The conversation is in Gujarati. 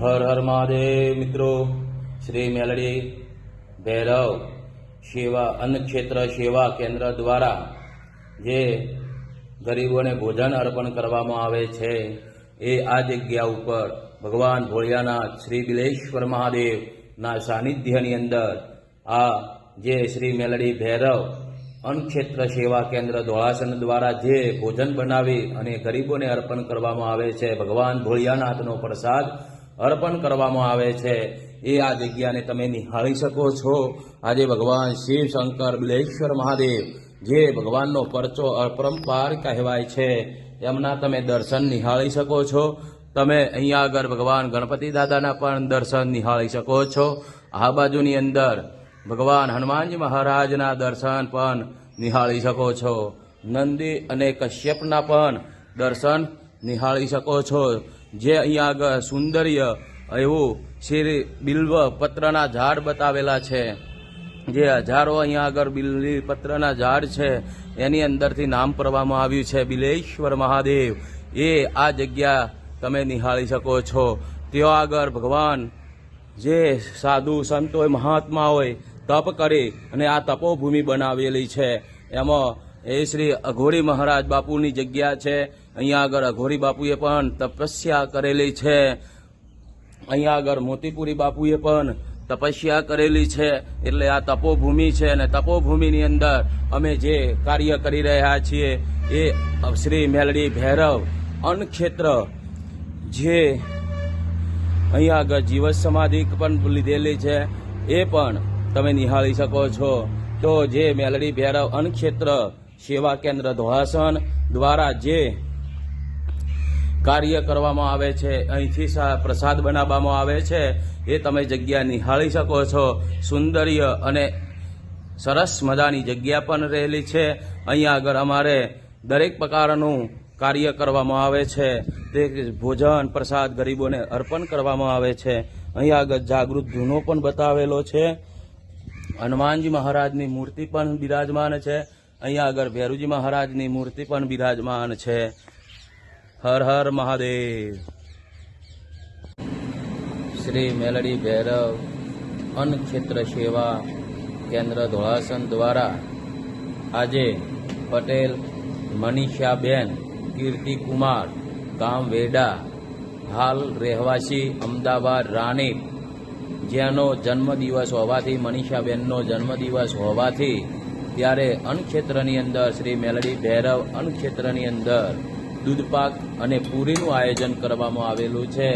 હર હર મહાદેવ મિત્રો, શ્રી મેલડી ભૈરવ સેવા અન્નક્ષેત્ર સેવા કેન્દ્ર દ્વારા જે ગરીબોને ભોજન અર્પણ કરવામાં આવે છે એ આ જગ્યા ઉપર ભગવાન ભોળિયાનાથ શ્રી બિલેશ્વર મહાદેવના સાનિધ્યની અંદર આ જે શ્રી મેલડી ભૈરવ અન્નક્ષેત્ર સેવા કેન્દ્ર ધોળાસન દ્વારા જે ભોજન બનાવી અને ગરીબોને અર્પણ કરવામાં આવે છે, ભગવાન ભોળિયાનાથનો પ્રસાદ અર્પણ કરવામાં આવે છે, એ આ જગ્યાને તમે નિહાળી શકો છો. આજે ભગવાન શિવ શંકર બિલેશ્વર મહાદેવ જે ભગવાનનો પરચો અપરંપાર કહેવાય છે એમના તમે દર્શન નિહાળી શકો છો. તમે અહીંયા આગળ ભગવાન ગણપતિ દાદાના પણ દર્શન નિહાળી શકો છો. આ બાજુની અંદર ભગવાન હનુમાનજી મહારાજના દર્શન પણ નિહાળી શકો છો. નંદી અને કશ્યપના પણ દર્શન નિહાળી શકો છો. જે અહીંયા આગળ સુંદર્ય એવું શ્રી બિલ્વ પત્રના ઝાડ બતાવેલા છે, જે હજારો અહીંયા આગળ બિલ્લી પત્રના ઝાડ છે એની અંદરથી નામ પડવામાં આવ્યું છે બિલેશ્વર મહાદેવ. એ આ જગ્યા તમે નિહાળી શકો છો. ત્યાં આગળ ભગવાન જે સાધુ સંત હોય, મહાત્મા હોય, તપ કરી અને આ તપોભૂમિ બનાવેલી છે. એમાં એ શ્રી અઘોરી મહારાજ બાપુની જગ્યા છે. અહીંયા આગળ અઘોરી બાપુએ પણ તપસ્યા કરેલી છે. અહીંયા આગળ મોતીપુરી બાપુએ પણ તપસ્યા કરેલી છે. એટલે આ તપોભૂમિ છે અને તપોભૂમિની અંદર અમે જે કાર્ય કરી રહ્યા છીએ એ શ્રી મેલડી ભૈરવ અન્નક્ષેત્ર, જે અહીંયા આગળ જીવત સમાધિ પણ લીધેલી છે એ પણ તમે નિહાળી શકો છો. તો જે મેલડી ભૈરવ અન્નક્ષેત્ર સેવા કેન્દ્ર ધોળાસન દ્વારા જે કાર્ય કરવામાં આવે છે, અહીંથી પ્રસાદ બનાવવામાં આવે છે, એ તમે જગ્યા નિહાળી શકો છો. સુંદર્ય અને સરસ મજાની જગ્યા પણ રહેલી છે. અહીંયા આગળ અમારે દરેક પ્રકારનું કાર્ય કરવામાં આવે છે. તે ભોજન પ્રસાદ ગરીબોને અર્પણ કરવામાં આવે છે. અહીંયા આગળ જાગૃત ધૂનો પણ બતાવેલો છે. હનુમાનજી મહારાજની મૂર્તિ પણ બિરાજમાન છે. અહીંયા આગળ ભૈરુજી મહારાજની મૂર્તિ પણ બિરાજમાન છે. હર હર મહાદેવ. શ્રી મેલડી ભૈરવ અન્નક્ષેત્ર સેવા કેન્દ્ર ધોળાસન દ્વારા આજે પટેલ મનીષાબેન કીર્તિકુમાર, ગામ વેડા, હાલ રહેવાસી અમદાવાદ રાણીપ, જેનો જન્મદિવસ હોવાથી, મનીષાબેનનો જન્મદિવસ હોવાથી ત્યારે અન્નક્ષેત્રની અંદર શ્રી મેલડી ભૈરવ અન્નક્ષેત્રની અંદર દૂધપાક અને પૂરીનું આયોજન કરવામાં આવેલું છે.